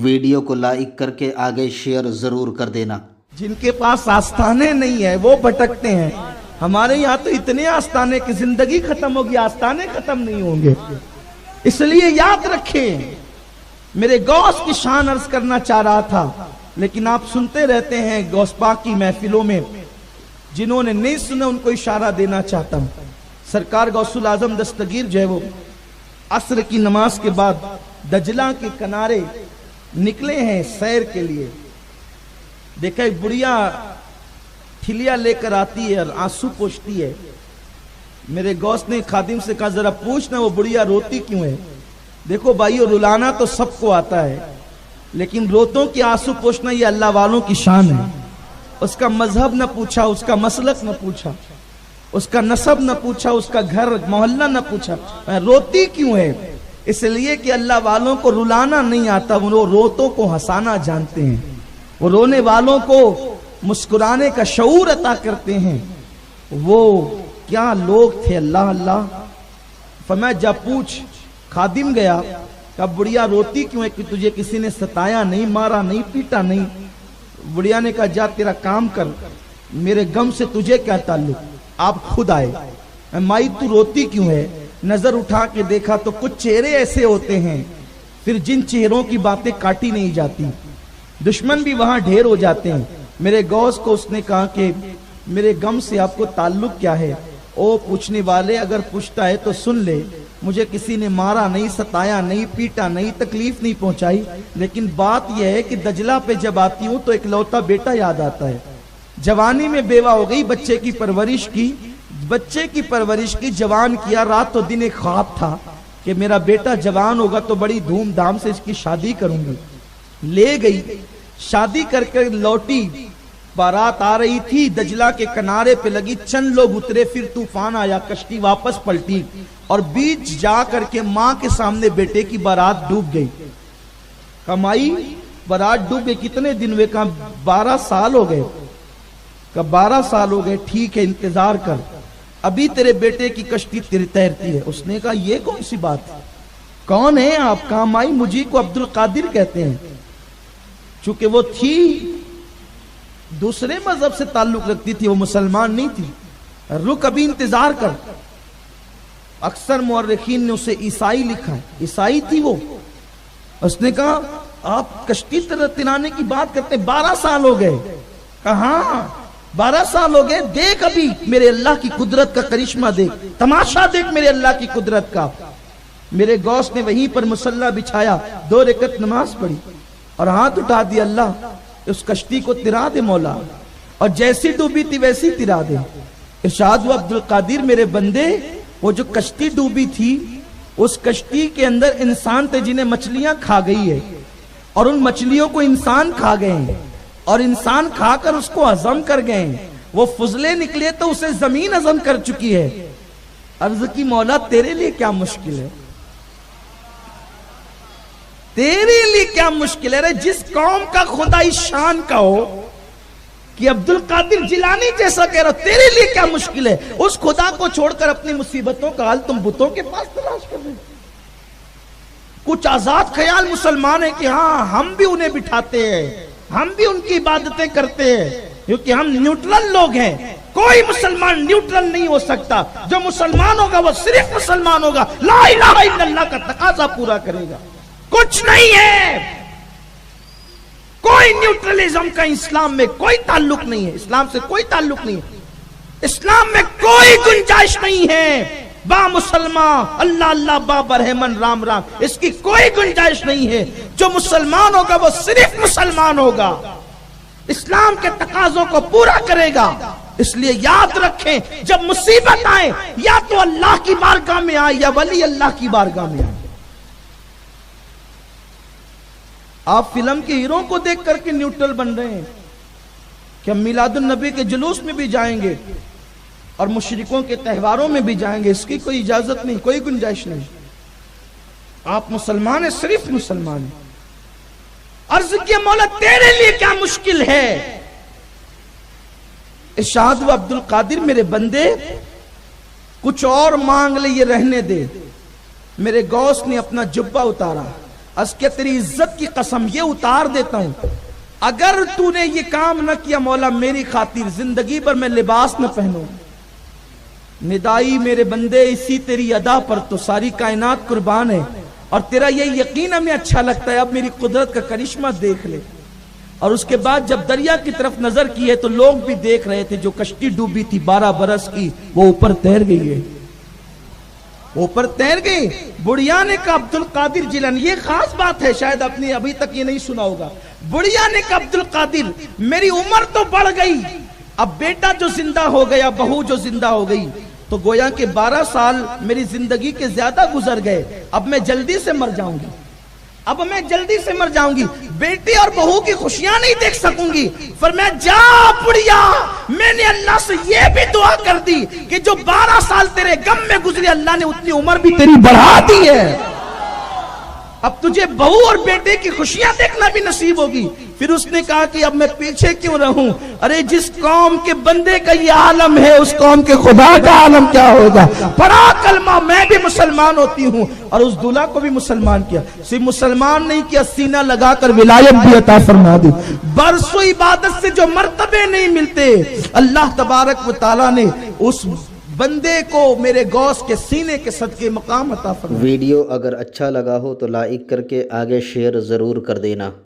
Video کو like کر کے آگے شیئر ضرور کر دینا۔ جن کے پاس آستانے نہیں ہیں وہ بھٹکتے ہیں، ہمارے یہاں تو اتنے آستانے کی زندگی ختم ہوگی، آستانے ختم نہیں ہوں گے۔ اس لیے یاد رکھیں، میرے غوث کی شان عرض کرنا چاہ رہا تھا، لیکن آپ سنتے رہتے ہیں غوث پاک کی محفلوں میں، جنہوں نے نہیں سنا ان کو اشارہ دینا چاہتا ہوں۔ سرکار غوث العظم دستگیر جو ہے وہ عصر کی نماز کے بعد دجلہ کے کنارے نکلے ہیں سیر کے لیے۔ دیکھا ایک بڑھیا ٹھلیا لے کر آتی ہے اور آنسو پوچھتی ہے۔ میرے غوث نے خادم سے کہا ذرا پوچھنا وہ بڑھیا روتی کیوں ہے؟ دیکھو بھائیو، رلانا تو سب کو آتا ہے، لیکن روتوں کی آنسو پوچھنا یہ اللہ والوں کی شان ہے۔ اس کا مذہب نہ پوچھا، اس کا مسلک نہ پوچھا، اس کا نسب نہ پوچھا، اس کا گھر محلہ نہ پوچھا، روتی کیوں ہے؟ اس لیے کہ اللہ والوں کو رلانا نہیں آتا، وہ روتوں کو ہنسانا جانتے ہیں، وہ رونے والوں کو مسکرانے کا شعور عطا کرتے ہیں۔ وہ کیا لوگ تھے، اللہ اللہ۔ فرمایا جا پوچھ۔ خادم گیا، کہا بڑھیا روتی کیوں ہے؟ کہ تجھے کسی نے ستایا نہیں، مارا نہیں، پیٹا نہیں۔ بڑھیا نے کہا جا تیرا کام کر، میرے غم سے تجھے کیا تعلق؟ آپ خود آئے۔ مائی تو روتی کیوں ہے؟ نظر اٹھا کے دیکھا تو کچھ چہرے ایسے ہوتے ہیں پھر جن چہروں کی باتیں کاٹی نہیں جاتی، دشمن بھی وہاں ڈھیر ہو جاتے ہیں۔ میرے غوث کو اس نے کہا کہ میرے غم سے آپ کو تعلق کیا ہے؟ او پوچھنے والے اگر پوچھتا ہے تو سن لے، مجھے کسی نے مارا نہیں، ستایا نہیں، پیٹا نہیں، تکلیف نہیں پہنچائی، لیکن بات یہ ہے کہ دجلہ پہ جب آتی ہوں تو ایک لوتا بیٹا یاد آتا ہے۔ جوانی میں بیوہ ہو گئی، بچے کی پرورش کی، جوان کیا، رات و دن ایک خواب تھا کہ میرا بیٹا جوان ہوگا تو بڑی دھوم دھام سے اس کی شادی کروں گی۔ لے گئی، شادی کر کے لوٹی، بارات آ رہی تھی، دجلہ کے کنارے پہ لگی، چند لوگ اترے، پھر طوفان آیا، کشتی واپس پلٹی اور بیچ جا کر کے ماں کے سامنے بیٹے کی بارات ڈوب گئی۔ کمائی بارات ڈوب گئی، کتنے دن ہوئے؟ کہا 12 سال ہو گئے۔ کہا 12 سال ہو گئے، ٹھیک ہے انتظار کر، ابھی تیرے بیٹے کی کشتی تیرتی ہے۔ اس نے کہا یہ کون سی بات ہے؟ کون ہے آپ؟ کہا مائی مجھے کو عبد القادر کہتے ہیں۔ چونکہ وہ تھی دوسرے مذہب سے تعلق رکھتی تھی، وہ مسلمان نہیں تھی۔ رک ابھی انتظار کر۔ اکثر مورخین نے اسے عیسائی لکھا ہے، عیسائی تھی وہ۔ اس نے کہا آپ کشتی ترانے کی بات کرتے ہیں، 12 سال ہو گئے۔ کہا ہاں 12 سال ہو گئے، دیکھ ابھی میرے اللہ کی قدرت کا کرشمہ، دیکھ تماشا، دیکھ میرے اللہ کی قدرت کا۔ میرے غوث نے وہیں پر مصلی بچھایا، 2 رکعت نماز پڑھی اور ہاتھ اٹھا دیا، اللہ اس کشتی کو ترا دے مولا، اور جیسی ڈوبی تھی ویسی ترا دے۔ ارشاد ہوا عبد القادر میرے بندے، وہ جو کشتی ڈوبی تھی اس کشتی کے اندر انسان تھے جنہیں مچھلیاں کھا گئی ہے، اور ان مچھلیوں کو انسان کھا گئے ہیں، اور انسان کھا کر اس کو ہضم کر گئے ہیں۔ وہ فضلے نکلے تو اسے زمین ہضم کر چکی ہے۔ عرض کی مولا تیرے لیے کیا مشکل ہے؟ تیرے لیے کیا مشکل ہے؟ جس قوم کا خدا اس شان کا ہو کہ عبد القادر جیلانی جیسا کہہ رہا، تیرے لیے کیا مشکل ہے؟ اس خدا کو چھوڑ کر اپنی مصیبتوں کا حل تم بتوں کے پاس تلاش کر رہے۔ کچھ آزاد خیال مسلمان ہیں کہ ہاں ہم بھی انہیں بٹھاتے ہیں، ہم بھی ان کی عبادتیں کرتے ہیں، کیونکہ ہم نیوٹرل لوگ ہیں۔ کوئی مسلمان نیوٹرل نہیں ہو سکتا، جو مسلمان ہوگا وہ صرف مسلمان ہوگا، لا الہ الا اللہ کا تقاضا پورا کرے گا۔ کچھ نہیں ہے، کوئی نیوٹرلزم کا اسلام میں کوئی تعلق نہیں ہے، اسلام سے کوئی تعلق نہیں ہے، اسلام میں کوئی گنجائش نہیں ہے۔ با مسلمان اللہ اللہ، با برہمن رام رام، اس کی کوئی گنجائش نہیں ہے۔ جو مسلمان ہوگا وہ صرف مسلمان ہوگا، اسلام کے تقاضوں کو پورا کرے گا۔ اس لیے یاد رکھیں جب مصیبت آئے یا تو اللہ کی بارگاہ میں آئے یا ولی اللہ کی بارگاہ میں آئے۔ آپ فلم کے ہیروں کو دیکھ کر کے نیوٹرل بن رہے ہیں کہ ہم میلاد النبی کے جلوس میں بھی جائیں گے اور مشرکوں کے تہواروں میں بھی جائیں گے، اس کی کوئی اجازت نہیں، کوئی گنجائش نہیں۔ آپ مسلمان ہیں، صرف مسلمان ہیں۔ عرض کیا مولا تیرے لیے کیا مشکل ہے؟ ارشاد ہوا عبد القادر میرے بندے کچھ اور مانگ لے، یہ رہنے دے۔ میرے غوث نے اپنا جبہ اتارا، اس کے تیری عزت کی قسم یہ اتار دیتا ہوں، اگر تو نے یہ کام نہ کیا مولا میری خاطر زندگی پر میں لباس نہ پہنوں. ندائی میرے بندے اسی تیری ادا پر تو ساری کائنات قربان ہے، اور تیرا یہ یقین ہمیں اچھا لگتا ہے، اب میری قدرت کا کرشمہ دیکھ لے. اور اس کے بعد جب دریا کی طرف نظر کی ہے تو لوگ بھی دیکھ رہے تھے، جو کشتی ڈوبی تھی 12 برس کی وہ اوپر تیر گئی ہے، اوپر تیر گئی. بڑھیا نے کہا عبد القادر جیلانی، یہ خاص بات ہے، شاید اپنی ابھی تک یہ نہیں سنا ہوگا. بڑھیا نے کہا عبد القادر میری عمر تو بڑھ گئی، اب بیٹا جو زندہ ہو گیا، بہو جو زندہ ہو گئی، تو گویا کہ 12 سال میری زندگی کے زیادہ گزر گئے، اب میں جلدی سے مر جاؤں گی، اب میں جلدی سے مر جاؤں گی، بیٹی اور بہو کی خوشیاں نہیں دیکھ سکوں گی. فرمایا جا بڑھیا، میں نے اللہ سے یہ بھی دعا کر دی کہ جو 12 سال تیرے غم میں گزری اللہ نے اتنی عمر بھی تیری بڑھا دی ہے، اب تجھے بہو اور بیٹے کی خوشیاں دیکھنا بھی نصیب ہوگی. پھر اس نے کہا کہ اب میں پیچھے کیوں رہوں، ارے جس قوم کے بندے کا یہ عالم ہے اس قوم کے خدا کا عالم کیا ہوگا. پڑھا کلمہ، میں بھی مسلمان ہوتی ہوں، اور اس دلہا کو بھی مسلمان کیا، صرف مسلمان نہیں کیا، سینہ لگا کر ولایت بھی عطا فرما دی. برسوں عبادت سے جو مرتبے نہیں ملتے، اللہ تبارک و تعالیٰ نے اس بندے کو میرے غوث کے سینے کے صدقے مقام عطا فرما. ویڈیو اگر اچھا لگا ہو تو لائک کر کے آگے شیئر ضرور کر دینا.